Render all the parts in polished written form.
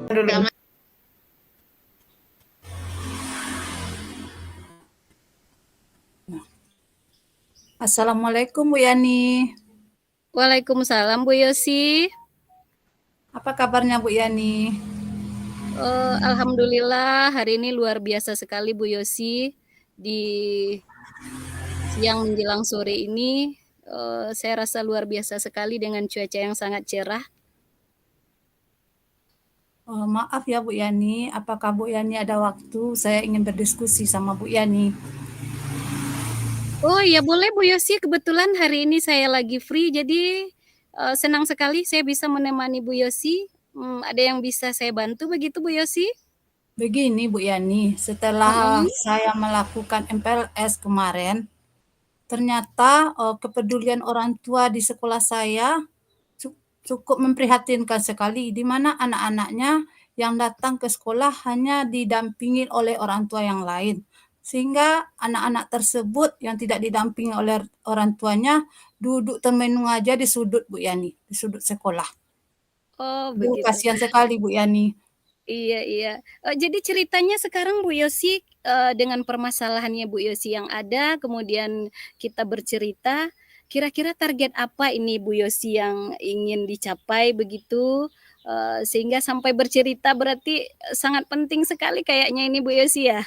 Dulu. Assalamualaikum Bu Yani. Waalaikumsalam Bu Yosi. Apa kabarnya Bu Yani? Alhamdulillah hari ini luar biasa sekali Bu Yosi. Di siang menjelang sore ini, saya rasa luar biasa sekali dengan cuaca yang sangat cerah. Maaf ya Bu Yani, apakah Bu Yani ada waktu? Saya ingin berdiskusi sama Bu Yani. Oh ya boleh Bu Yosi, kebetulan hari ini saya lagi free, jadi senang sekali saya bisa menemani Bu Yosi. Ada yang bisa saya bantu begitu Bu Yosi? Begini Bu Yani, setelah Mm-mm. saya melakukan MPLS kemarin, ternyata kepedulian orang tua di sekolah saya cukup memprihatinkan sekali, di mana anak-anaknya yang datang ke sekolah hanya didampingi oleh orang tua yang lain. Sehingga anak-anak tersebut yang tidak didampingi oleh orang tuanya duduk termenung aja di sudut Bu Yani, di sudut sekolah. Oh Aduh, begitu. kasihan sekali Bu Yani. Iya iya. Jadi ceritanya sekarang Bu Yosi, dengan permasalahannya Bu Yosi yang ada, kemudian kita bercerita, kira-kira target apa ini Bu Yosi yang ingin dicapai begitu, sehingga sampai bercerita berarti, sangat penting sekali kayaknya ini Bu Yosi ya?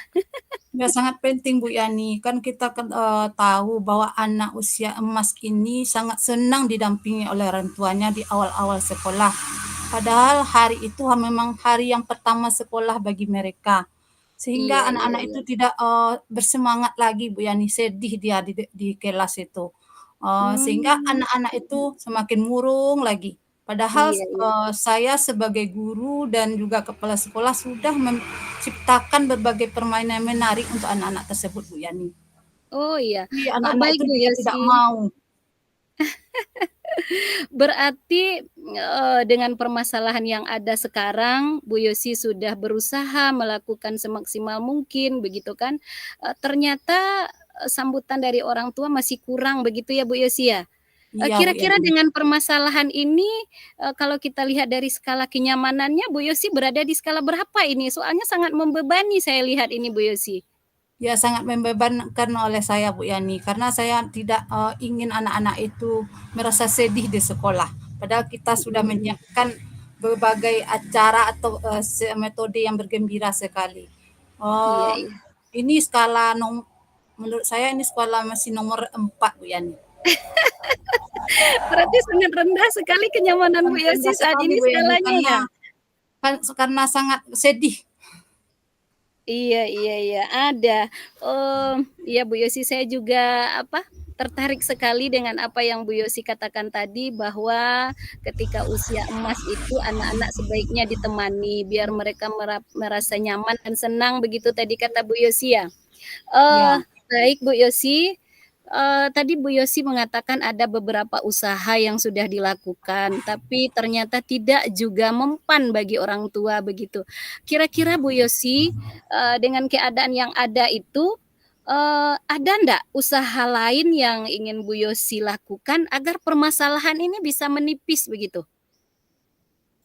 Ya sangat penting Bu Yani, kan kita kan tahu bahwa anak usia emas ini sangat senang didampingi oleh orang tuanya di awal-awal sekolah. Padahal hari itu memang hari yang pertama sekolah bagi mereka. Iya Sehingga iya anak-anak iya. itu tidak bersemangat lagi Bu Yani, sedih dia di kelas itu. Sehingga Mmm, anak-anak itu semakin murung lagi. Padahal iya iya. saya sebagai guru dan juga kepala sekolah sudah ciptakan berbagai permainan menarik untuk anak-anak tersebut, Bu Yani. Oh iya, Tapi anak-anak baik itu Bu dia tidak Yosi. mau. Berarti, dengan permasalahan yang ada sekarang, Bu Yosi sudah berusaha melakukan semaksimal mungkin begitu kan, ternyata, sambutan dari orang tua masih kurang begitu ya Bu Yosi ya? Iya, Bu Kira-kira Yani. dengan permasalahan ini, kalau kita lihat dari skala kenyamanannya Bu Yosi berada di skala berapa ini? Soalnya sangat membebani saya lihat ini Bu Yosi. Ya sangat membebankan oleh saya Bu Yani, karena saya tidak ingin anak-anak itu merasa sedih di sekolah. Padahal kita sudah Mhm mhm. menyiapkan berbagai acara atau metode yang bergembira sekali. Iya Oh, iya. ini menurut saya ini skala masih nomor 4 Bu Yani. Berarti sangat rendah sekali kenyamanan Bu Sangat Yosi rendah saat sekali ini Bu Yani, skalanya ya? karena sangat sedih. Iya iya iya, ada. Iya Bu Yosi, saya juga, tertarik sekali dengan apa yang Bu Yosi katakan tadi, bahwa ketika usia emas itu anak-anak sebaiknya ditemani, biar mereka merasa nyaman dan senang, begitu tadi kata Bu Yosi ya? Ya, Baik Bu Yosi, tadi Bu Yosi mengatakan ada beberapa usaha yang sudah dilakukan, tapi ternyata tidak juga mempan bagi orang tua begitu. Kira-kira Bu Yosi, dengan keadaan yang ada itu, ada ndak usaha lain yang ingin Bu Yosi lakukan agar permasalahan ini bisa menipis begitu?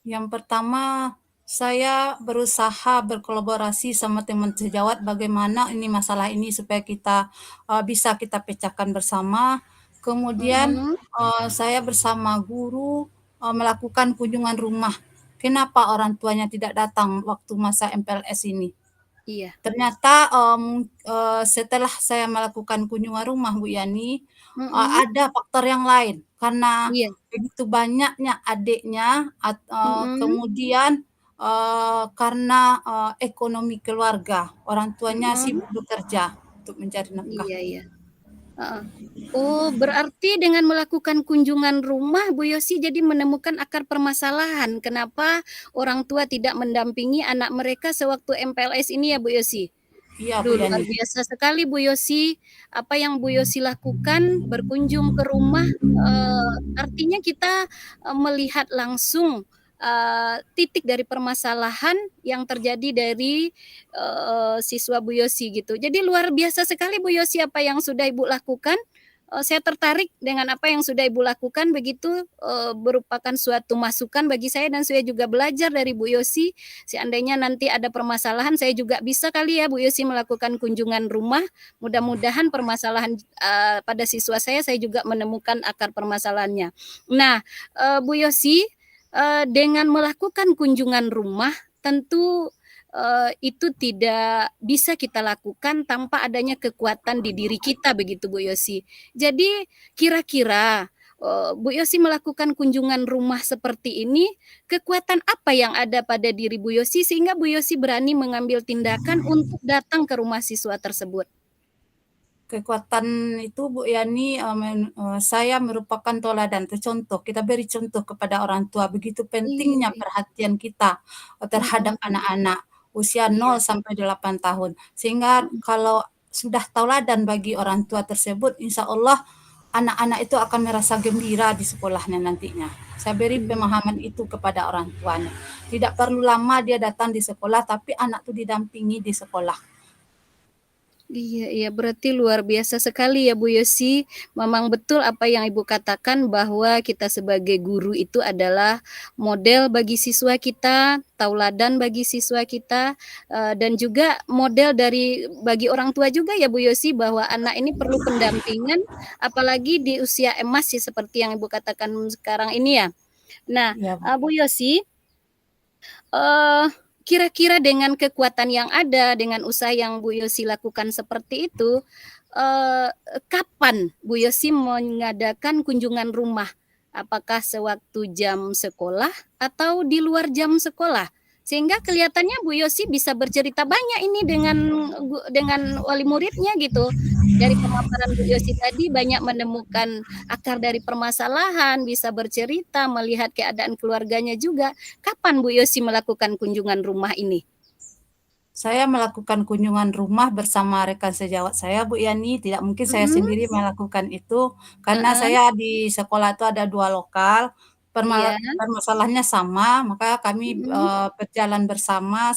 yang pertama, saya berusaha berkolaborasi sama teman sejawat bagaimana ini masalah ini supaya kita bisa kita pecahkan bersama. Kemudian Mhm, saya bersama guru melakukan kunjungan rumah. Kenapa orang tuanya tidak datang waktu masa MPLS ini? iya, Ternyata, setelah saya melakukan kunjungan rumah Bu Yani, mhm, ada faktor yang lain, karena iya, begitu banyaknya adiknya, mhm, kemudian, karena, ekonomi keluarga, orang tuanya mhm, sibuk bekerja untuk mencari nafkah. iya iya. Heeh. Oh, berarti dengan melakukan kunjungan rumah Bu Yosi jadi menemukan akar permasalahan, kenapa orang tua tidak mendampingi anak mereka sewaktu MPLS ini ya Bu Yosi? Iya Bu Aduh luar Yani. biasa sekali Bu Yosi, apa yang Bu Yosi lakukan berkunjung ke rumah, artinya kita, melihat langsung, titik dari permasalahan yang terjadi dari, siswa Bu Yosi gitu. Jadi luar biasa sekali Bu Yosi apa yang sudah Ibu lakukan. saya tertarik dengan apa yang sudah Ibu lakukan begitu, merupakan suatu masukan bagi saya dan saya juga belajar dari Bu Yosi, seandainya nanti ada permasalahan saya juga bisa kali ya Bu Yosi melakukan kunjungan rumah, mudah-mudahan permasalahan, pada siswa saya juga menemukan akar permasalahannya. Nah, Bu Yosi, dengan melakukan kunjungan rumah tentu itu tidak bisa kita lakukan tanpa adanya kekuatan di diri kita begitu Bu Yosi. Jadi kira-kira, Bu Yosi melakukan kunjungan rumah seperti ini, kekuatan apa yang ada pada diri Bu Yosi sehingga Bu Yosi berani mengambil tindakan untuk datang ke rumah siswa tersebut? Kekuatan itu Bu Yani, saya merupakan teladan atau contoh, kita beri contoh kepada orang tua, begitu Iya pentingnya iya. perhatian kita terhadap Mhm, anak-anak usia iya. 0 sampai 8 tahun. Sehingga Mhm. kalau sudah tauladan bagi orang tua tersebut, insya Allah anak-anak itu akan merasa gembira di sekolahnya nantinya. Saya beri Iya. pemahaman itu kepada orang tuanya. Tidak perlu lama dia datang di sekolah, tapi anak itu didampingi di sekolah. Iya iya, berarti luar biasa sekali ya Bu Yosi. Memang betul apa yang Ibu katakan bahwa kita sebagai guru itu adalah model bagi siswa kita, tauladan bagi siswa kita, dan juga model bagi orang tua juga ya Bu Yosi, bahwa anak ini perlu pendampingan, apalagi di usia emas sih seperti yang Ibu katakan sekarang ini ya. Nah, Ya, Bu. Bu Yosi, Eee, kira-kira dengan kekuatan yang ada, dengan usaha yang Bu Yosi lakukan seperti itu, eee, kapan Bu Yosi mengadakan kunjungan rumah? Apakah sewaktu jam sekolah atau di luar jam sekolah? Sehingga kelihatannya Bu Yosi bisa bercerita banyak ini dengan wali muridnya gitu. Dari pemaparan Bu Yosi tadi banyak menemukan akar dari permasalahan, bisa bercerita, melihat keadaan keluarganya juga. Kapan Bu Yosi melakukan kunjungan rumah ini? Saya melakukan kunjungan rumah bersama rekan sejawat saya, Bu Yani. Tidak mungkin saya Mhm, sendiri melakukan itu, karena heeh, saya di sekolah itu ada 2 lokal, iya, permasalahannya sama, maka kami, mhm, berjalan bersama,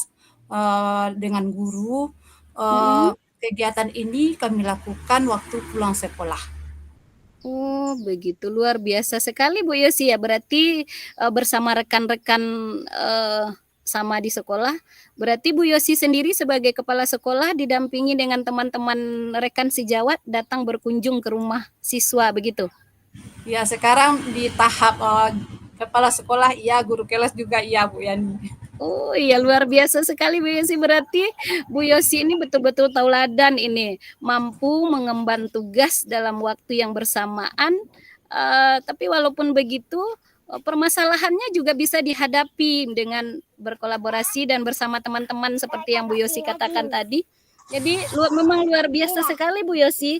dengan guru. mhm. Kegiatan ini kami lakukan waktu pulang sekolah. Oh, begitu, luar biasa sekali Bu Yosi ya, berarti, bersama rekan-rekan, sama di sekolah, berarti Bu Yosi sendiri sebagai kepala sekolah didampingi dengan teman-teman rekan sejawat datang berkunjung ke rumah siswa, begitu? Ya, sekarang di tahap, kepala sekolah iya, guru kelas juga iya, Bu Yani. Oh iya luar biasa sekali Bu Yosi, berarti Bu Yosi ini betul-betul tauladan ini, mampu mengemban tugas dalam waktu yang bersamaan, tapi walaupun begitu, permasalahannya juga bisa dihadapi dengan berkolaborasi dan bersama teman-teman seperti yang Bu Yosi katakan tadi. Jadi memang luar biasa sekali Bu Yosi.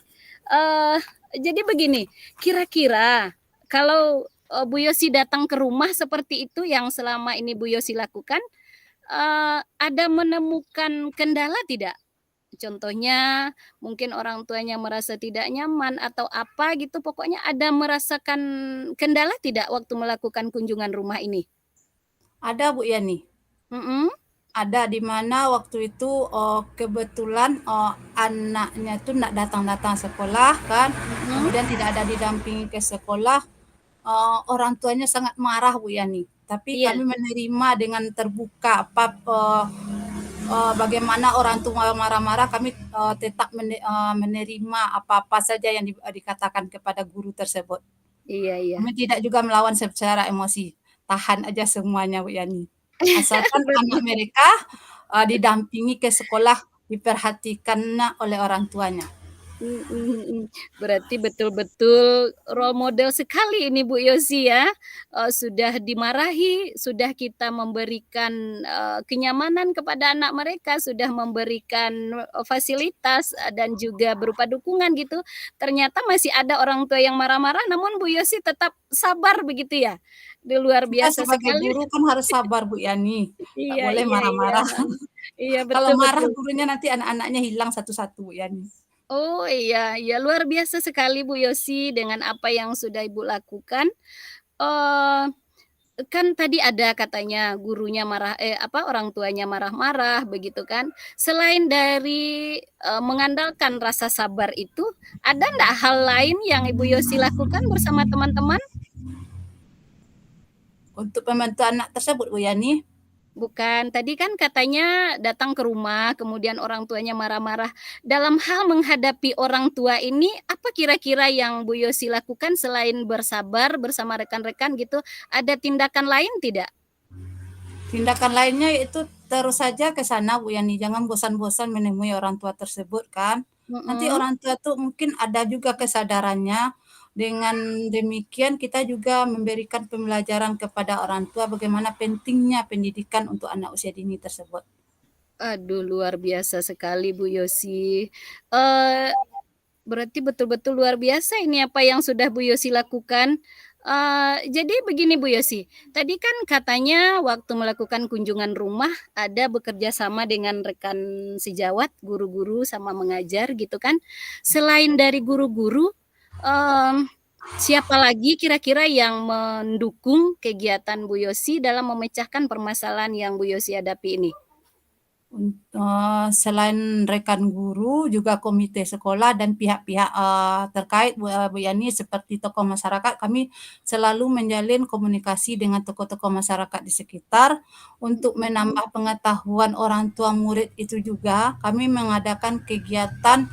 Jadi begini, kira-kira kalau, Bu Yosi datang ke rumah seperti itu yang selama ini Bu Yosi lakukan, ada menemukan kendala tidak? Contohnya, mungkin orang tuanya merasa tidak nyaman atau apa gitu, pokoknya ada merasakan kendala tidak waktu melakukan kunjungan rumah ini? Ada, Bu Yani. Mhm, Ada, di mana waktu itu, kebetulan, anaknya tuh nggak datang-datang sekolah kan, mhm, kemudian tidak ada didampingi ke sekolah, orang tuanya sangat marah Bu Yani. Tapi iya kami menerima dengan terbuka, bagaimana orang tua marah-marah, kami, tetap menerima apa-apa saja yang dikatakan kepada guru tersebut. iya iya. Kami tidak juga melawan secara emosi, tahan aja semuanya Bu Yani. Asalkan anak Betul. mereka, didampingi ke sekolah, diperhatikannya oleh orang tuanya. Mhm mhm. Berarti betul-betul role model sekali ini Bu Yosi ya, sudah dimarahi, sudah kita memberikan, kenyamanan kepada anak mereka, sudah memberikan, fasilitas, dan juga berupa dukungan gitu, ternyata masih ada orang tua yang marah-marah namun Bu Yosi tetap sabar begitu ya? Luar Kita biasa sebagai sekali. guru kan harus sabar Bu Yani, nggak Iya boleh iya iya. marah-marah. Iya, Kalau betul marah betul. gurunya nanti anak-anaknya hilang satu-satu Bu Yani. Oh, iya iya, luar biasa sekali Bu Yosi dengan apa yang sudah Ibu lakukan. Eee, kan tadi ada katanya gurunya marah orang tuanya marah-marah begitu kan. Selain dari, mengandalkan rasa sabar itu, ada ndak hal lain yang Ibu Yosi lakukan bersama teman-teman? Untuk membantu anak tersebut Bu Yani, Bukan, tadi kan katanya datang ke rumah, kemudian orang tuanya marah-marah. Dalam hal menghadapi orang tua ini, apa kira-kira yang Bu Yosi lakukan selain bersabar bersama rekan-rekan gitu, ada tindakan lain tidak? tindakan lainnya itu terus saja ke sana Bu Yani, jangan bosan-bosan menemui orang tua tersebut kan. Nanti Mhm. orang tua tuh mungkin ada juga kesadarannya, dengan demikian kita juga memberikan pembelajaran kepada orang tua bagaimana pentingnya pendidikan untuk anak usia dini tersebut. Aduh, luar biasa sekali Bu Yosi. Eee, Berarti betul-betul luar biasa ini apa yang sudah Bu Yosi lakukan. Jadi begini Bu Yosi, tadi kan katanya waktu melakukan kunjungan rumah ada bekerja sama dengan rekan sejawat, guru-guru sama mengajar gitu kan. Selain dari guru-guru, mmm, siapa lagi kira-kira yang mendukung kegiatan Bu Yosi dalam memecahkan permasalahan yang Bu Yosi hadapi ini? Selain rekan guru, juga komite sekolah dan pihak-pihak, terkait Bu Yani seperti tokoh masyarakat, kami selalu menjalin komunikasi dengan tokoh-tokoh masyarakat di sekitar. Untuk Mhm, menambah pengetahuan orang tua murid itu juga, kami mengadakan kegiatan,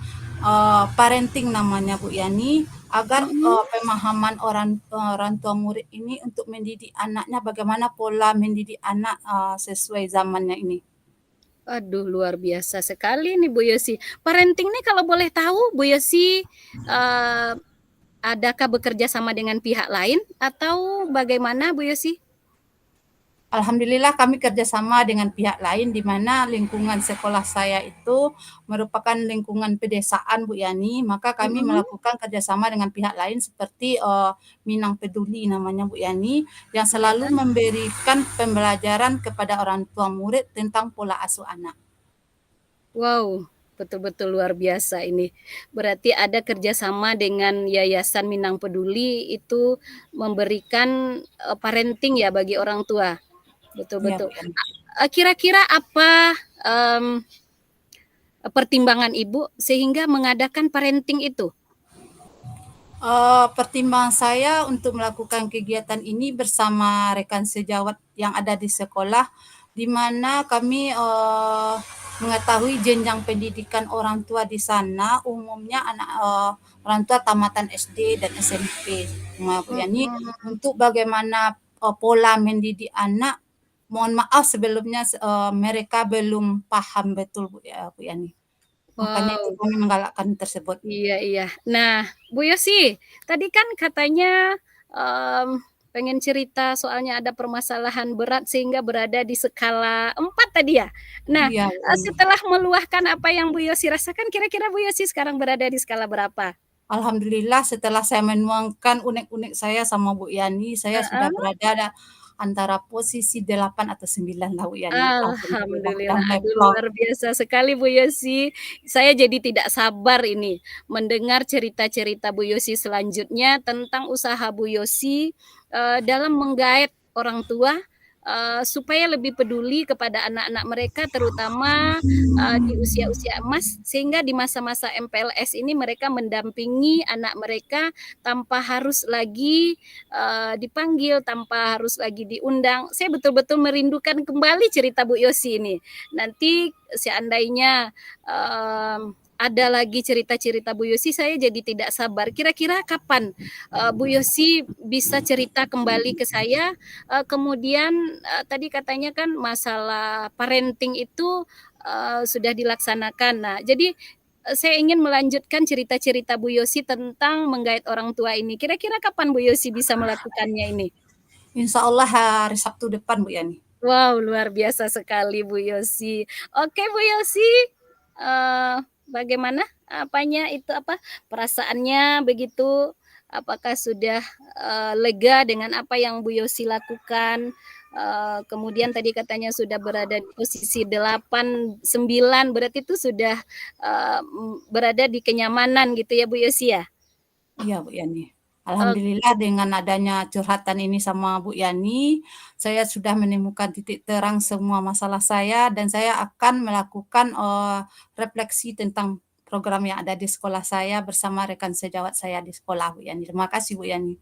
parenting namanya Bu Yani, agar, mhm. pemahaman orang tua murid ini untuk mendidik anaknya, bagaimana pola mendidik anak, sesuai zamannya ini. Aduh, luar biasa sekali nih Bu Yosi. Parenting nih kalau boleh tahu Bu Yosi, eee, adakah bekerja sama dengan pihak lain atau bagaimana Bu Yosi? Alhamdulillah kami kerjasama dengan pihak lain di mana lingkungan sekolah saya itu merupakan lingkungan pedesaan Bu Yani, maka kami Mhm. melakukan kerjasama dengan pihak lain seperti, Minang Peduli namanya Bu Yani, yang selalu Iya. memberikan pembelajaran kepada orang tua murid tentang pola asuh anak. Wow, betul-betul luar biasa ini. Berarti ada kerjasama dengan Yayasan Minang Peduli itu memberikan, parenting ya bagi orang tua? Betul Iya betul. Bu Yani. Kira-kira apa, mmm, pertimbangan Ibu sehingga mengadakan parenting itu? Pertimbangan saya untuk melakukan kegiatan ini bersama rekan sejawat yang ada di sekolah, di mana kami, mengetahui jenjang pendidikan orang tua di sana umumnya orang tua tamatan SD dan SMP. Nah, Bu Yani, Mhm. untuk bagaimana, pola mendidik anak, mohon maaf sebelumnya mereka belum paham betul Bu Yani. Makanya itu Wow, kami menggalakkan tersebut. iya iya. Nah, Bu Yosi, tadi kan katanya, pengen cerita soalnya ada permasalahan berat sehingga berada di skala 4 tadi ya? Nah, Iya Bu Yani. setelah meluahkan apa yang Bu Yosi rasakan, kira-kira Bu Yosi sekarang berada di skala berapa? Alhamdulillah setelah saya menuangkan unek-unek saya sama Bu Yani, saya sudah Heeh. berada antara posisi 8 atau 9 lah Bu Yani, alhamdulillah udah Alhamdulillah, mulai aduh plong. luar biasa sekali Bu Yosi. Saya jadi tidak sabar ini mendengar cerita-cerita Bu Yosi selanjutnya tentang usaha Bu Yosi, dalam menggaet orang tua, supaya lebih peduli kepada anak-anak mereka terutama, di usia-usia emas sehingga di masa-masa MPLS ini mereka mendampingi anak mereka tanpa harus lagi dipanggil tanpa harus lagi diundang. Saya betul-betul merindukan kembali cerita Bu Yosi ini. Nanti seandainya, ada lagi cerita-cerita Bu Yosi, saya jadi tidak sabar. Kira-kira kapan, Bu Yosi bisa cerita kembali ke saya? Kemudian, tadi katanya kan masalah parenting itu, sudah dilaksanakan. Nah, jadi saya ingin melanjutkan cerita-cerita Bu Yosi tentang menggait orang tua ini. Kira-kira kapan Bu Yosi bisa melakukannya ini? Insya Allah hari Sabtu depan Bu Yani. Wow, luar biasa sekali Bu Yosi. Oke Bu Yosi, bagaimana apanya itu apa, perasaannya begitu? Apakah sudah, lega dengan apa yang Bu Yosi lakukan? Kemudian tadi katanya sudah berada di posisi 8, 9 berarti itu sudah, berada di kenyamanan gitu ya Bu Yosi ya? Iya Bu Yani, Ok Alhamdulillah dengan adanya curhatan ini sama Bu Yani, saya sudah menemukan titik terang semua masalah saya dan saya akan melakukan, refleksi tentang program yang ada di sekolah saya bersama rekan sejawat saya di sekolah, Bu Yani. Terima kasih, Bu Yani.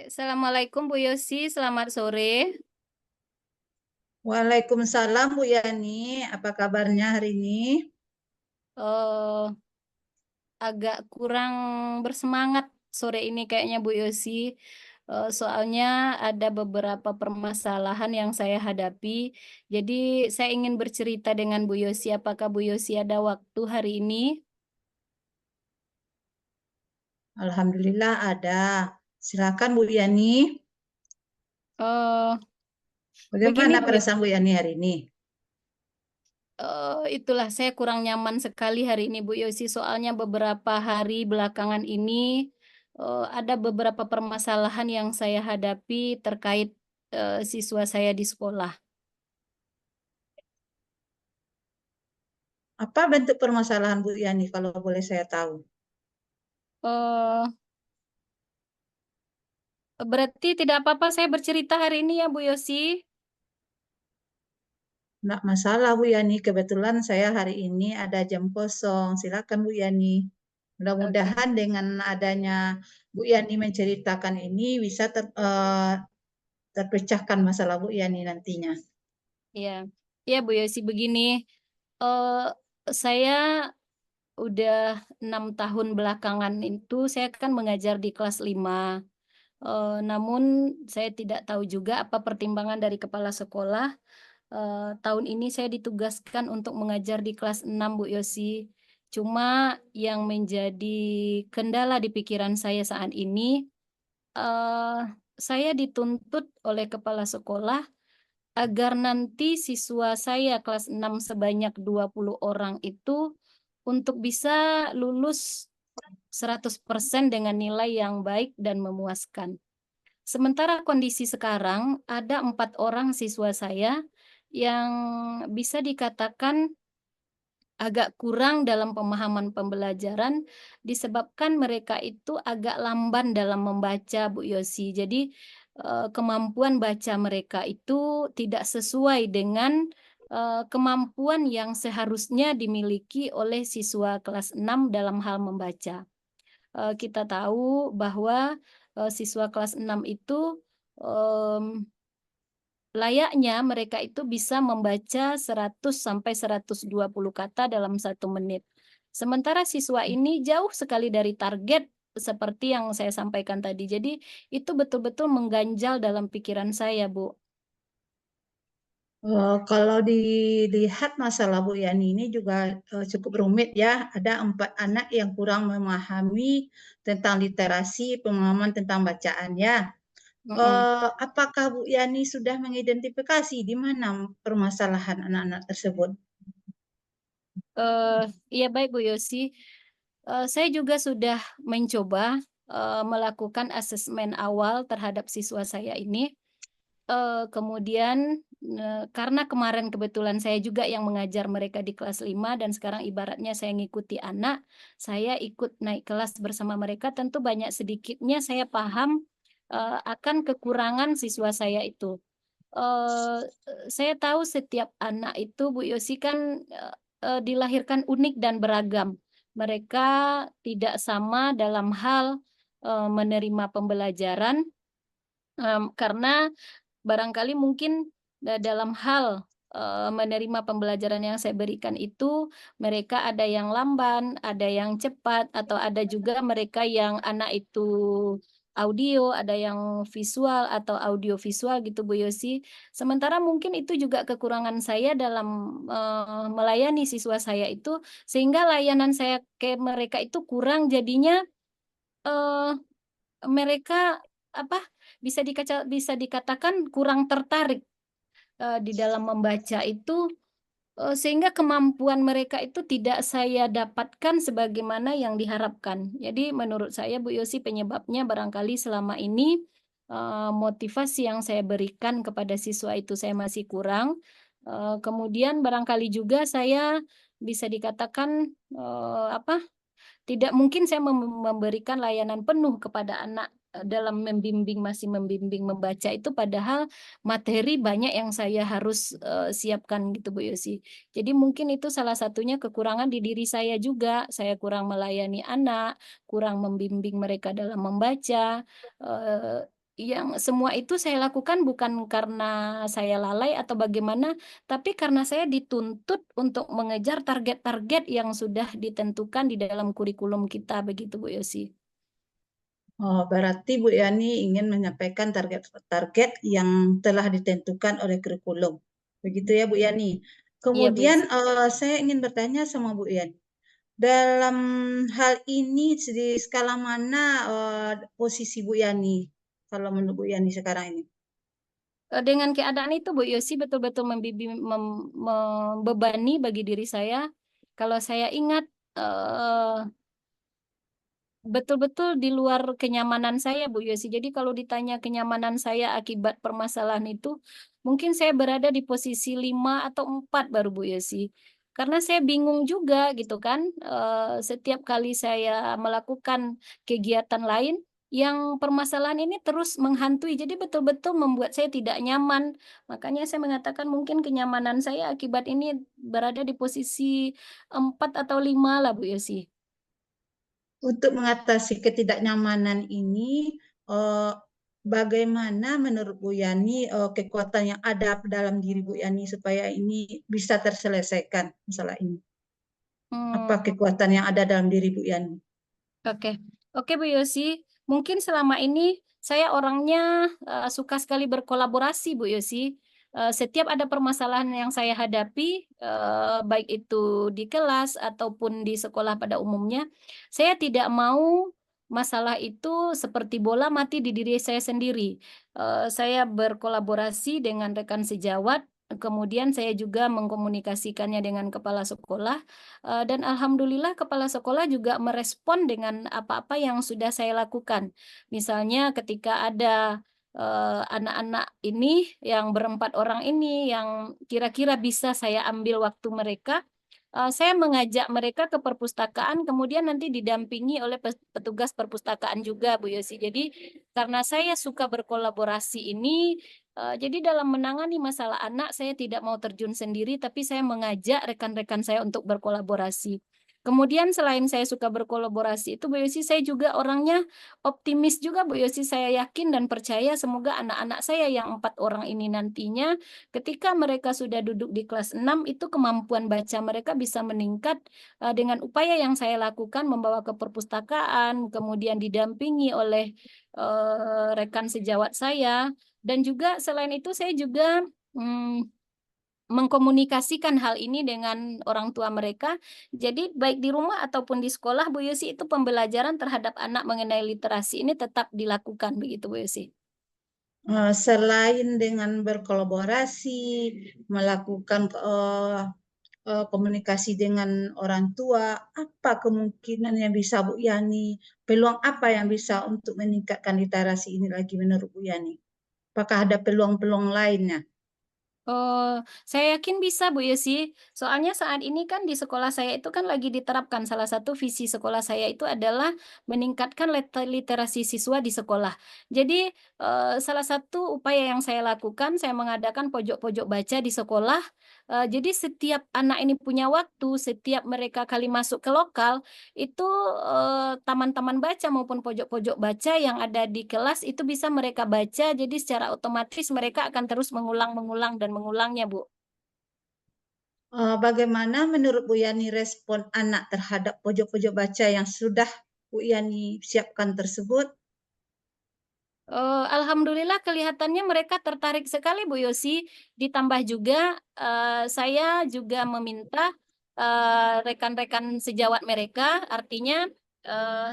Assalamualaikum Bu Yosi, selamat sore. Waalaikumsalam Bu Yani, apa kabarnya hari ini? Eee, agak kurang bersemangat sore ini kayaknya Bu Yosi, soalnya ada beberapa permasalahan yang saya hadapi. Jadi saya ingin bercerita dengan Bu Yosi, apakah Bu Yosi ada waktu hari ini? Alhamdulillah ada. Silakan Bu Yani. Eee, begini Bagaimana Bu perasaan Bu Yani hari ini? Itulah saya kurang nyaman sekali hari ini Bu Yosi, soalnya beberapa hari belakangan ini, ada beberapa permasalahan yang saya hadapi terkait, siswa saya di sekolah. Apa bentuk permasalahan Bu Yani kalau boleh saya tahu? Eee, berarti tidak apa-apa saya bercerita hari ini ya Bu Yosi? Enggak masalah Bu Yani, kebetulan saya hari ini ada jam kosong. Silakan Bu Yani. Oke, Mudah-mudahan dengan adanya Bu Yani menceritakan ini bisa terpecahkan masalah Bu Yani nantinya. iya. Iya Bu Yosi begini, eee, saya udah 6 tahun belakangan itu saya kan mengajar di kelas 5. Namun saya tidak tahu juga apa pertimbangan dari kepala sekolah, tahun ini saya ditugaskan untuk mengajar di kelas 6, Bu Yosi. Cuma yang menjadi kendala di pikiran saya saat ini, eee, saya dituntut oleh kepala sekolah agar nanti siswa saya kelas 6 sebanyak 20 orang itu untuk bisa lulus 100% dengan nilai yang baik dan memuaskan. Sementara kondisi sekarang ada 4 orang siswa saya yang bisa dikatakan agak kurang dalam pemahaman pembelajaran disebabkan mereka itu agak lamban dalam membaca, Bu Yosi. Jadi, kemampuan baca mereka itu tidak sesuai dengan, kemampuan yang seharusnya dimiliki oleh siswa kelas 6 dalam hal membaca. Kita tahu bahwa, siswa kelas 6 itu, mmm, layaknya mereka itu bisa membaca 100 sampai 120 kata dalam 1 menit. Sementara siswa ini jauh sekali dari target seperti yang saya sampaikan tadi. Jadi itu betul-betul mengganjal dalam pikiran saya, Bu. Kalau dilihat masalah Bu Yani ini juga cukup rumit ya. Ada 4 anak yang kurang memahami tentang literasi, pemahaman tentang bacaan ya. Mhm. Apakah Bu Yani sudah mengidentifikasi di mana permasalahan anak-anak tersebut? Eee, iya baik Bu Yosi, saya juga sudah mencoba, melakukan asesmen awal terhadap siswa saya ini. Kemudian, karena kemarin kebetulan saya juga yang mengajar mereka di kelas 5 dan sekarang ibaratnya saya ngikuti anak, saya ikut naik kelas bersama mereka, tentu banyak sedikitnya saya paham, akan kekurangan siswa saya itu. Eee, saya tahu setiap anak itu Bu Yosi kan, dilahirkan unik dan beragam. Mereka tidak sama dalam hal, menerima pembelajaran, karena barangkali mungkin dalam hal, menerima pembelajaran yang saya berikan itu, mereka ada yang lamban, ada yang cepat, atau ada juga mereka yang anak itu audio, ada yang visual atau audio visual gitu Bu Yosi. Sementara mungkin itu juga kekurangan saya dalam, melayani siswa saya itu, sehingga layanan saya ke mereka itu kurang jadinya, eee, mereka apa, bisa dikatakan kurang tertarik, di dalam membaca itu, sehingga kemampuan mereka itu tidak saya dapatkan sebagaimana yang diharapkan. Jadi menurut saya Bu Yosi penyebabnya barangkali selama ini, motivasi yang saya berikan kepada siswa itu saya masih kurang. Kemudian barangkali juga saya bisa dikatakan, tidak mungkin saya memberikan layanan penuh kepada anak, dalam masih membimbing membaca itu padahal materi banyak yang saya harus, siapkan gitu Bu Yosi. Jadi mungkin itu salah satunya kekurangan di diri saya juga, saya kurang melayani anak, kurang membimbing mereka dalam membaca, yang semua itu saya lakukan bukan karena saya lalai atau bagaimana, tapi karena saya dituntut untuk mengejar target-target yang sudah ditentukan di dalam kurikulum kita, begitu Bu Yosi. Oh, berarti Bu Yani ingin menyampaikan target-target yang telah ditentukan oleh kurikulum. Begitu ya Bu Yani. Iya Bu Kemudian Yosi. saya ingin bertanya sama Bu Yani. Dalam hal ini di skala mana posisi Bu Yani kalau menurut Bu Yani sekarang ini? Dengan keadaan itu Bu Yosi betul-betul membebani bagi diri saya. Kalau saya ingat, betul-betul di luar kenyamanan saya, Bu Yosi. Jadi kalau ditanya kenyamanan saya akibat permasalahan itu, mungkin saya berada di posisi 5 atau 4 baru, Bu Yosi. Karena saya bingung juga gitu kan, setiap kali saya melakukan kegiatan lain, yang permasalahan ini terus menghantui. Jadi betul-betul membuat saya tidak nyaman. Makanya saya mengatakan mungkin kenyamanan saya akibat ini berada di posisi 4 atau 5 lah, Bu Yosi. Untuk mengatasi ketidaknyamanan ini, bagaimana menurut Bu Yani kekuatan yang ada dalam diri Bu Yani supaya ini bisa terselesaikan masalah ini? Apa Hmm. kekuatan yang ada dalam diri Bu Yani? Oke, oke Bu Yosi. Mungkin selama ini saya orangnya suka sekali berkolaborasi Bu Yosi. Setiap ada permasalahan yang saya hadapi, baik itu di kelas ataupun di sekolah pada umumnya, saya tidak mau masalah itu seperti bola mati di diri saya sendiri. Saya berkolaborasi dengan rekan sejawat, kemudian saya juga mengkomunikasikannya dengan kepala sekolah. Dan alhamdulillah kepala sekolah juga merespon dengan apa-apa yang sudah saya lakukan. Misalnya ketika ada, anak-anak ini yang berempat orang ini yang kira-kira bisa saya ambil waktu mereka, saya mengajak mereka ke perpustakaan kemudian nanti didampingi oleh petugas perpustakaan juga Bu Yosi. Jadi karena saya suka berkolaborasi ini, jadi dalam menangani masalah anak saya tidak mau terjun sendiri, tapi saya mengajak rekan-rekan saya untuk berkolaborasi. Kemudian selain saya suka berkolaborasi itu Bu Yosi, saya juga orangnya optimis juga Bu Yosi. Saya yakin dan percaya semoga anak-anak saya yang 4 orang ini nantinya ketika mereka sudah duduk di kelas 6 itu kemampuan baca mereka bisa meningkat dengan upaya yang saya lakukan membawa ke perpustakaan, kemudian didampingi oleh rekan sejawat saya. Dan juga selain itu saya juga mengkomunikasikan hal ini dengan orang tua mereka. Jadi baik di rumah ataupun di sekolah Bu Yusi itu pembelajaran terhadap anak mengenai literasi ini tetap dilakukan begitu Bu Yusi. Selain dengan berkolaborasi, melakukan komunikasi dengan orang tua, apa kemungkinan yang bisa Bu Yani, peluang apa yang bisa untuk meningkatkan literasi ini lagi menurut Bu Yani? Apakah ada peluang-peluang lainnya? Oh, saya yakin bisa Bu Yusi. Soalnya saat ini kan di sekolah saya itu kan lagi diterapkan salah satu visi sekolah saya itu adalah meningkatkan literasi siswa di sekolah. Jadi salah satu upaya yang saya lakukan, saya mengadakan pojok-pojok baca di sekolah. Jadi setiap anak ini punya waktu, setiap mereka kali masuk ke lokal, itu taman-taman baca maupun pojok-pojok baca yang ada di kelas itu bisa mereka baca. Jadi secara otomatis mereka akan terus mengulang dan mengulangnya, Bu. Bagaimana menurut Bu Yani respon anak terhadap pojok-pojok baca yang sudah Bu Yani siapkan tersebut? Alhamdulillah kelihatannya mereka tertarik sekali Bu Yosi. Ditambah juga saya juga meminta rekan-rekan sejawat mereka, artinya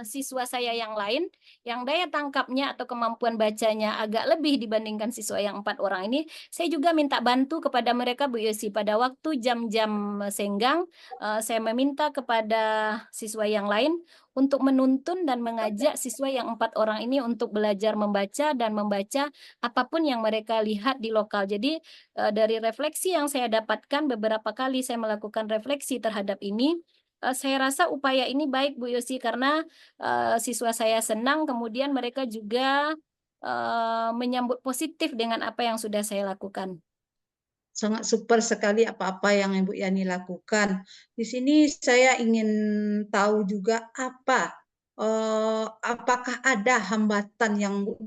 siswa saya yang lain yang daya tangkapnya atau kemampuan bacanya agak lebih dibandingkan siswa yang 4 orang ini, saya juga minta bantu kepada mereka Bu Yosi. Pada waktu jam-jam senggang, saya meminta kepada siswa yang lain untuk menuntun dan mengajak siswa yang 4 orang ini untuk belajar membaca dan membaca apapun yang mereka lihat di lokal. Jadi dari refleksi yang saya dapatkan beberapa kali saya melakukan refleksi terhadap ini, saya rasa upaya ini baik Bu Yosi karena siswa saya senang, kemudian mereka juga menyambut positif dengan apa yang sudah saya lakukan. Sangat super sekali apa-apa yang Ibu Yani lakukan. Di sini saya ingin tahu juga apakah ada hambatan yang Bu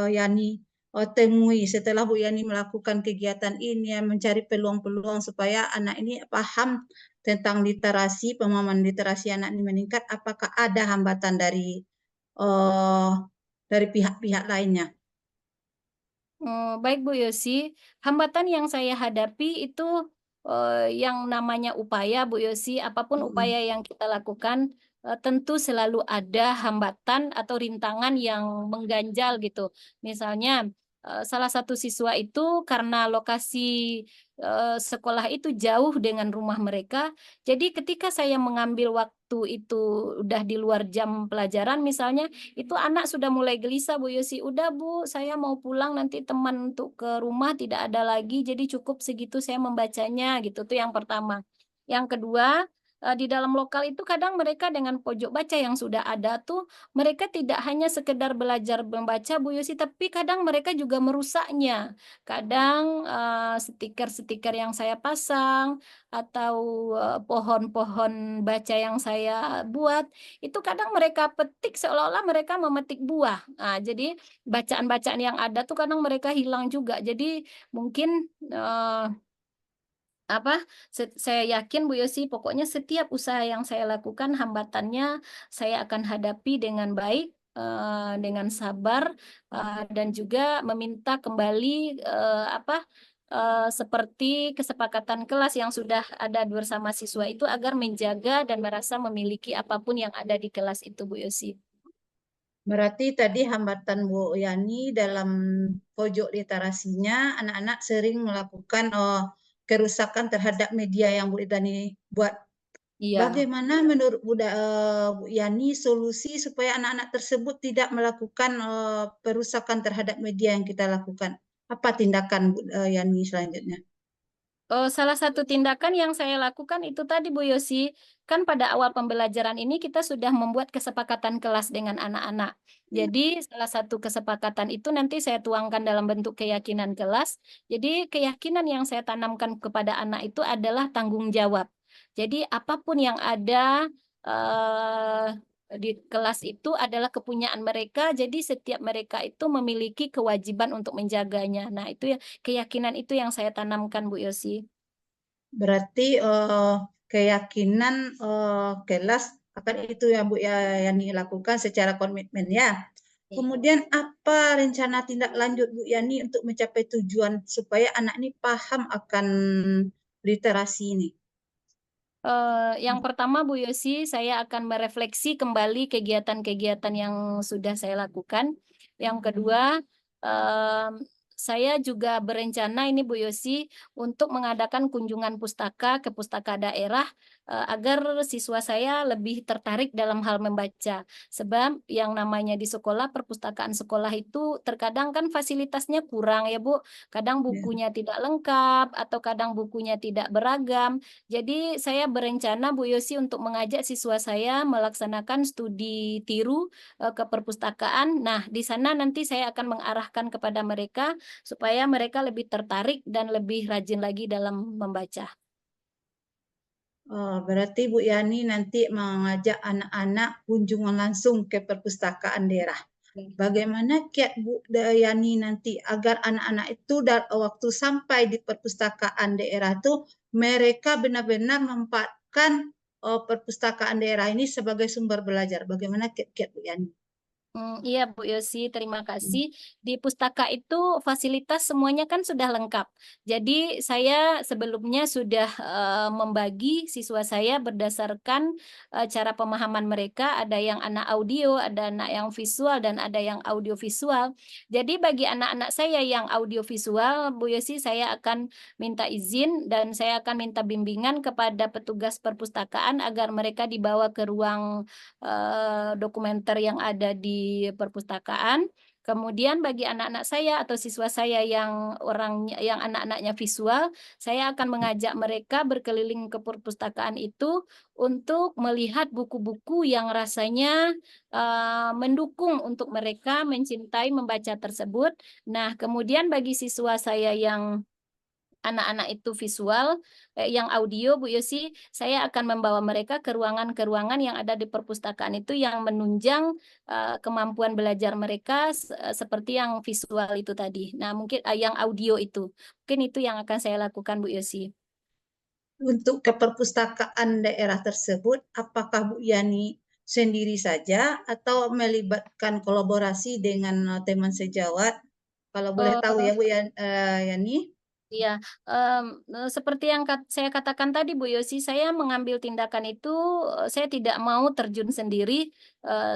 Yani temui setelah Bu Yani melakukan kegiatan ini, mencari peluang-peluang supaya anak ini paham tentang literasi, pemahaman literasi anak ini meningkat. Apakah ada hambatan eh, dari pihak-pihak lainnya? Baik Bu Yosi, hambatan yang saya hadapi itu yang namanya upaya Bu Yosi, apapun Mm-mm. upaya yang kita lakukan tentu selalu ada hambatan atau rintangan yang mengganjal gitu. Misalnya salah satu siswa itu karena lokasi sekolah itu jauh dengan rumah mereka, jadi ketika saya mengambil waktu itu udah di luar jam pelajaran misalnya, itu anak sudah mulai gelisah Bu Yosi. Udah Bu, saya mau pulang nanti teman untuk ke rumah tidak ada lagi, jadi cukup segitu saya membacanya gitu. Itu yang pertama. Yang kedua, di dalam lokal itu kadang mereka dengan pojok baca yang sudah ada tuh, mereka tidak hanya sekedar belajar membaca Bu Yosi, tapi kadang mereka juga merusaknya. Kadang stiker-stiker yang saya pasang atau pohon-pohon baca yang saya buat itu kadang mereka petik seolah-olah mereka memetik buah. Nah, jadi bacaan-bacaan yang ada tuh kadang mereka hilang juga. Jadi mungkin apa saya yakin Bu Yosi pokoknya setiap usaha yang saya lakukan hambatannya saya akan hadapi dengan baik, dengan sabar, dan juga meminta kembali seperti kesepakatan kelas yang sudah ada bersama siswa itu agar menjaga dan merasa memiliki apapun yang ada di kelas itu Bu Yosi. Berarti tadi hambatan Bu Yani dalam pojok literasinya, anak-anak sering melakukan kerusakan terhadap media yang Bu Yani buat. Iya. Bagaimana menurut Bu Yani solusi supaya anak-anak tersebut tidak melakukan perusakan terhadap media yang kita lakukan? Apa tindakan Bu Yani selanjutnya? Salah satu tindakan yang saya lakukan itu tadi Bu Yosi, kan pada awal pembelajaran ini kita sudah membuat kesepakatan kelas dengan anak-anak. Jadi salah satu kesepakatan itu nanti saya tuangkan dalam bentuk keyakinan kelas. Jadi keyakinan yang saya tanamkan kepada anak itu adalah tanggung jawab. Jadi apapun yang ada eh, di kelas itu adalah kepunyaan mereka. Jadi setiap mereka itu memiliki kewajiban untuk menjaganya. Nah, itu ya keyakinan itu yang saya tanamkan Bu Yosi. Berarti keyakinan kelas akan itu yang Bu Yani lakukan secara komitmen ya. Kemudian apa rencana tindak lanjut Bu Yani untuk mencapai tujuan supaya anak ini paham akan literasi ini? Yang pertama Bu Yosi, saya akan merefleksi kembali kegiatan-kegiatan yang sudah saya lakukan. Yang kedua, em, saya juga berencana ini Bu Yosi untuk mengadakan kunjungan pustaka ke pustaka daerah agar siswa saya lebih tertarik dalam hal membaca. Sebab yang namanya di sekolah, perpustakaan sekolah itu terkadang kan fasilitasnya kurang ya Bu. Kadang Ya. bukunya tidak lengkap atau kadang bukunya tidak beragam. Jadi saya berencana Bu Yosi untuk mengajak siswa saya melaksanakan studi tiru ke perpustakaan. Nah, di sana nanti saya akan mengarahkan kepada mereka supaya mereka lebih tertarik dan lebih rajin lagi dalam membaca. Berarti Bu Yani nanti mengajak anak-anak kunjungan langsung ke perpustakaan daerah. Bagaimana kiat Bu Yani nanti agar anak-anak itu waktu sampai di perpustakaan daerah itu mereka benar-benar memanfaatkan perpustakaan daerah ini sebagai sumber belajar. Bagaimana kiat-kiat Bu Yani? Iya Bu Yosi, terima kasih. Di pustaka itu fasilitas semuanya kan sudah lengkap. Jadi saya sebelumnya sudah membagi siswa saya berdasarkan cara pemahaman mereka. Ada yang anak audio, ada anak yang visual, dan ada yang audio visual. Jadi bagi anak-anak saya yang audio visual, Bu Yosi, saya akan minta izin dan saya akan minta bimbingan kepada petugas perpustakaan agar mereka dibawa ke ruang dokumenter yang ada di perpustakaan. Kemudian bagi anak-anak saya atau siswa saya yang anak-anaknya visual, saya akan mengajak mereka berkeliling ke perpustakaan itu untuk melihat buku-buku yang rasanya mendukung untuk mereka mencintai membaca tersebut. Nah, kemudian bagi siswa saya yang anak-anak itu visual, yang audio, Bu Yosi, saya akan membawa mereka ke ruangan-ruangan yang ada di perpustakaan itu yang menunjang kemampuan belajar mereka seperti yang visual itu tadi. Nah, mungkin yang audio itu. Mungkin itu yang akan saya lakukan, Bu Yosi. Untuk keperpustakaan daerah tersebut, apakah Bu Yani sendiri saja atau melibatkan kolaborasi dengan teman sejawat? Kalau boleh tahu ya Bu Yani. Iya, seperti yang saya katakan tadi Bu Yosi, saya mengambil tindakan itu, saya tidak mau terjun sendiri,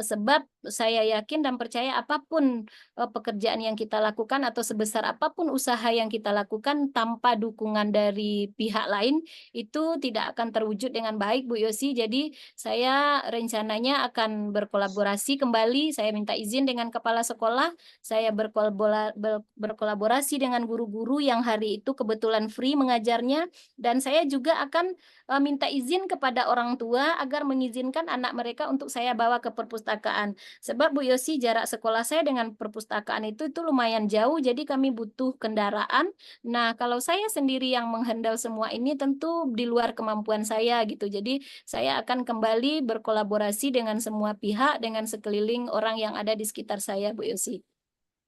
sebab saya yakin dan percaya apapun pekerjaan yang kita lakukan atau sebesar apapun usaha yang kita lakukan tanpa dukungan dari pihak lain, itu tidak akan terwujud dengan baik Bu Yosi. Jadi saya rencananya akan berkolaborasi kembali, saya minta izin dengan kepala sekolah, saya berkolaborasi dengan guru-guru yang hari itu kebetulan free mengajarnya, dan saya juga akan minta izin kepada orang tua agar mengizinkan anak mereka untuk saya bawa ke perpustakaan. Sebab Bu Yosi, jarak sekolah saya dengan perpustakaan itu lumayan jauh, jadi kami butuh kendaraan. Nah, kalau saya sendiri yang menghandle semua ini tentu di luar kemampuan saya gitu. Jadi saya akan kembali berkolaborasi dengan semua pihak, dengan sekeliling orang yang ada di sekitar saya, Bu Yosi.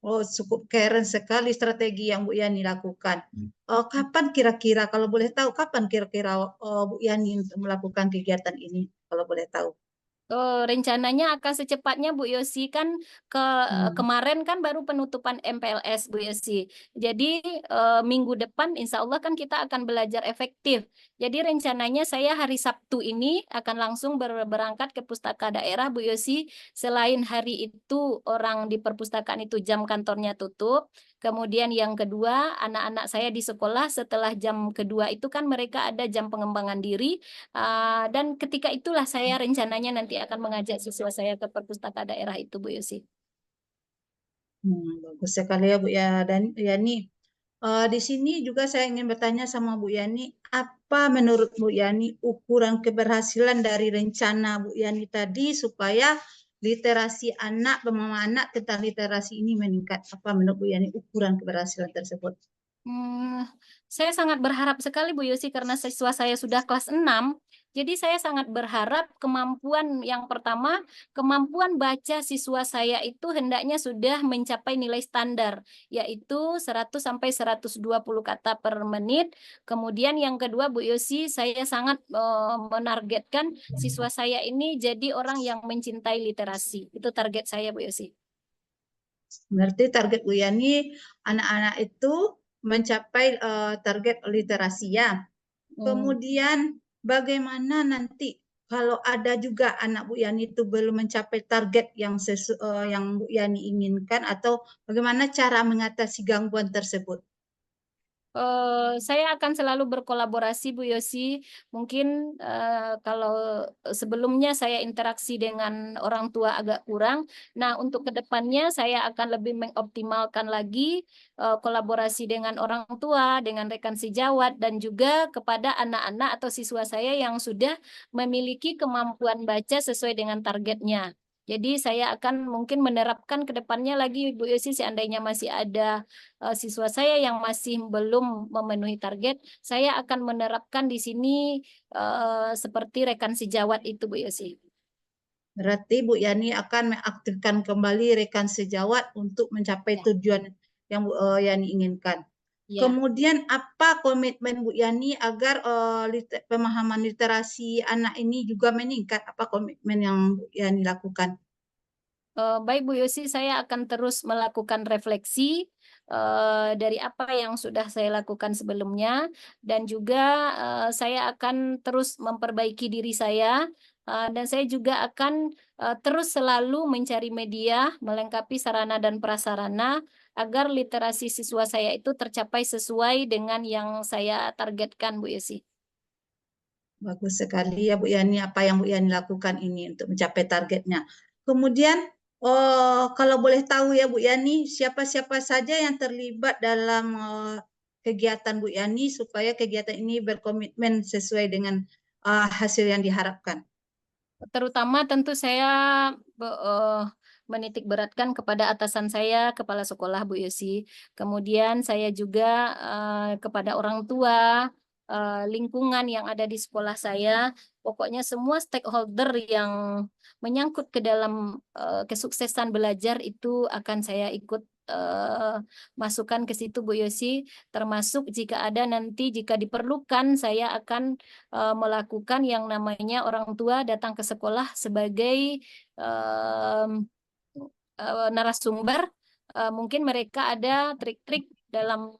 Oh, cukup keren sekali strategi yang Bu Yani lakukan. Kapan kira-kira, kalau boleh tahu, kapan kira-kira Bu Yani untuk melakukan kegiatan ini, kalau boleh tahu? Rencananya akan secepatnya Bu Yosi, kan Hmm. kemarin kan baru penutupan MPLS Bu Yosi. Jadi minggu depan insya Allah kan kita akan belajar efektif. Jadi rencananya saya hari Sabtu ini akan langsung berangkat ke pustaka daerah Bu Yosi. Selain hari itu orang di perpustakaan itu jam kantornya tutup. Kemudian yang kedua, anak-anak saya di sekolah setelah jam kedua itu kan mereka ada jam pengembangan diri. Dan ketika itulah saya rencananya nanti akan mengajak siswa saya ke perpustakaan daerah itu, Bu Yusi. Bagus sekali ya Bu ya dan Yani. Di sini juga saya ingin bertanya sama Bu Yani, apa menurut Bu Yani ukuran keberhasilan dari rencana Bu Yani tadi supaya literasi anak, pemahaman anak tentang literasi ini meningkat? Apa menurut Bu Yani ukuran keberhasilan tersebut? Hmm, saya sangat berharap sekali Bu Yusi karena siswa saya sudah kelas 6. Jadi saya sangat berharap kemampuan yang pertama, kemampuan baca siswa saya itu hendaknya sudah mencapai nilai standar, yaitu 100 sampai 120 kata per menit. Kemudian yang kedua Bu Yusi, saya sangat menargetkan siswa saya ini jadi orang yang mencintai literasi. Itu target saya Bu Yusi. Berarti target Bu Yani anak-anak itu mencapai target literasi ya. Hmm. Kemudian bagaimana nanti kalau ada juga anak Bu Yani itu belum mencapai target yang Bu Yani inginkan atau bagaimana cara mengatasi gangguan tersebut? Saya akan selalu berkolaborasi Bu Yosi. Mungkin kalau sebelumnya saya interaksi dengan orang tua agak kurang. Nah, untuk kedepannya saya akan lebih mengoptimalkan lagi kolaborasi dengan orang tua, dengan rekan sejawat, dan juga kepada anak-anak atau siswa saya yang sudah memiliki kemampuan baca sesuai dengan targetnya. Jadi saya akan mungkin menerapkan ke depannya lagi Bu Yosi, seandainya masih ada siswa saya yang masih belum memenuhi target, saya akan menerapkan di sini seperti rekan sejawat itu, Bu Yosi. Berarti Bu Yani akan mengaktifkan kembali rekan sejawat untuk mencapai Ya, tujuan yang Bu Yani inginkan. ya. Kemudian apa komitmen Bu Yani agar pemahaman literasi anak ini juga meningkat? Apa komitmen yang Bu Yani lakukan? Baik Bu Yosi, saya akan terus melakukan refleksi dari apa yang sudah saya lakukan sebelumnya, dan juga saya akan terus memperbaiki diri saya, dan saya juga akan terus selalu mencari media melengkapi sarana dan prasarana agar literasi siswa saya itu tercapai sesuai dengan yang saya targetkan, Bu Yosi. Bagus sekali ya Bu Yani, apa yang Bu Yani lakukan ini untuk mencapai targetnya. Kemudian, kalau boleh tahu ya Bu Yani, siapa-siapa saja yang terlibat dalam kegiatan Bu Yani supaya kegiatan ini berkomitmen sesuai dengan hasil yang diharapkan. Terutama tentu saya menitik beratkan kepada atasan saya, kepala sekolah Bu Yosi. Kemudian saya juga kepada orang tua, lingkungan yang ada di sekolah saya, pokoknya semua stakeholder yang menyangkut ke dalam kesuksesan belajar itu akan saya ikut masukkan ke situ Bu Yosi, termasuk jika ada nanti jika diperlukan saya akan melakukan yang namanya orang tua datang ke sekolah sebagai narasumber. Mungkin mereka ada trik-trik dalam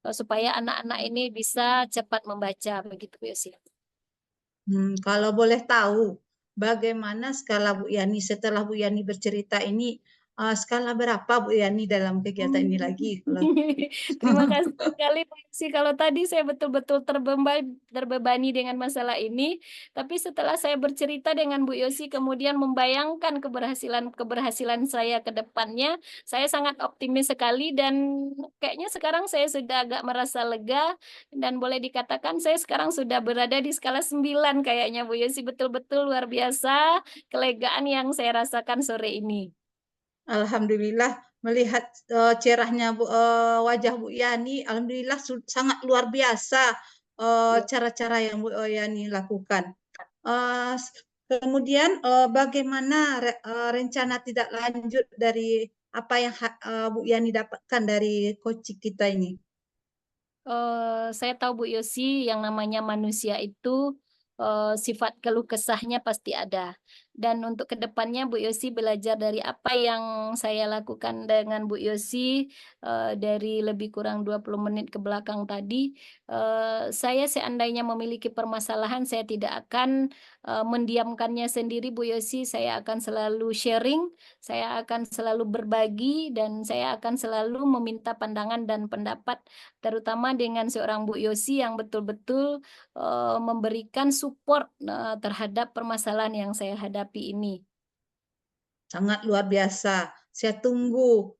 supaya anak-anak ini bisa cepat membaca begitu Bu Yosi. Kalau boleh tahu, bagaimana skala Bu Yani setelah Bu Yani bercerita ini, skala berapa Bu Yani dalam kegiatan ini lagi? Terima kasih sekali Bu Yusi. Kalau tadi saya betul-betul terbebani dengan masalah ini, tapi setelah saya bercerita dengan Bu Yosi, kemudian membayangkan keberhasilan saya ke depannya, saya sangat optimis sekali dan kayaknya sekarang saya sudah agak merasa lega dan boleh dikatakan saya sekarang sudah berada di skala 9 kayaknya Bu Yosi. Betul-betul luar biasa kelegaan yang saya rasakan sore ini. Alhamdulillah melihat cerahnya wajah Bu Yani, alhamdulillah sangat luar biasa cara-cara yang Bu Yani lakukan. Eh, Kemudian bagaimana rencana tidak lanjut dari apa yang Bu Yani dapatkan dari coaching kita ini? Saya tahu Bu Yosi yang namanya manusia itu sifat keluh kesahnya pasti ada. Dan untuk kedepannya Bu Yosi belajar dari apa yang saya lakukan dengan Bu Yosi dari lebih kurang 20 menit ke belakang tadi. Saya seandainya memiliki permasalahan, saya tidak akan mendiamkannya sendiri Bu Yosi. Saya akan selalu sharing, saya akan selalu berbagi, dan saya akan selalu meminta pandangan dan pendapat terutama dengan seorang Bu Yosi yang betul-betul memberikan support terhadap permasalahan yang saya hadapi ini. Sangat luar biasa. Saya tunggu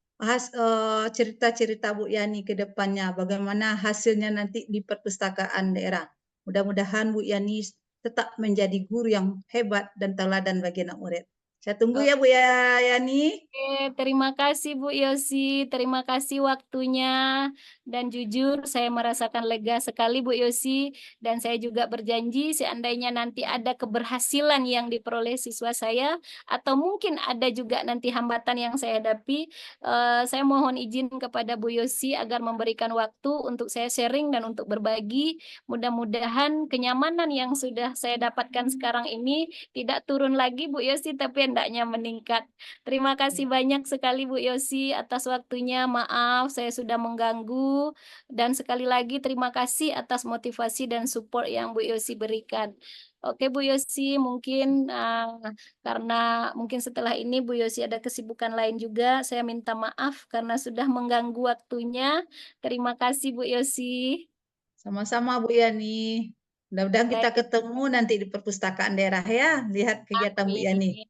cerita-cerita Bu Yani ke depannya, bagaimana hasilnya nanti di perpustakaan daerah. Mudah-mudahan Bu Yani tetap menjadi guru yang hebat dan teladan bagi anak murid. Saya tunggu ya Bu Yani. Oke, terima kasih Bu Yosi, terima kasih waktunya. Dan jujur saya merasakan lega sekali Bu Yosi. Dan saya juga berjanji seandainya nanti ada keberhasilan yang diperoleh siswa saya, atau mungkin ada juga nanti hambatan yang saya hadapi, saya mohon izin kepada Bu Yosi agar memberikan waktu untuk saya sharing dan untuk berbagi. Mudah-mudahan kenyamanan yang sudah saya dapatkan sekarang ini tidak turun lagi Bu Yosi, tapi hendaknya meningkat. Terima kasih banyak sekali Bu Yosi atas waktunya. Maaf saya sudah mengganggu. Dan sekali lagi terima kasih atas motivasi dan support yang Bu Yosi berikan. Oke Bu Yosi, mungkin karena mungkin setelah ini Bu Yosi ada kesibukan lain juga. Saya minta maaf karena sudah mengganggu waktunya. Terima kasih Bu Yosi. Sama-sama Bu Yani. Mudah-mudahan kita Baik, ketemu nanti di perpustakaan daerah ya, lihat kegiatan Bu Yani. amin.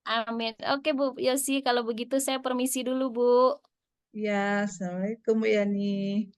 Amin. Oke Bu Yosi, kalau begitu saya permisi dulu Bu. Ya, Assalamualaikum Bu Yani.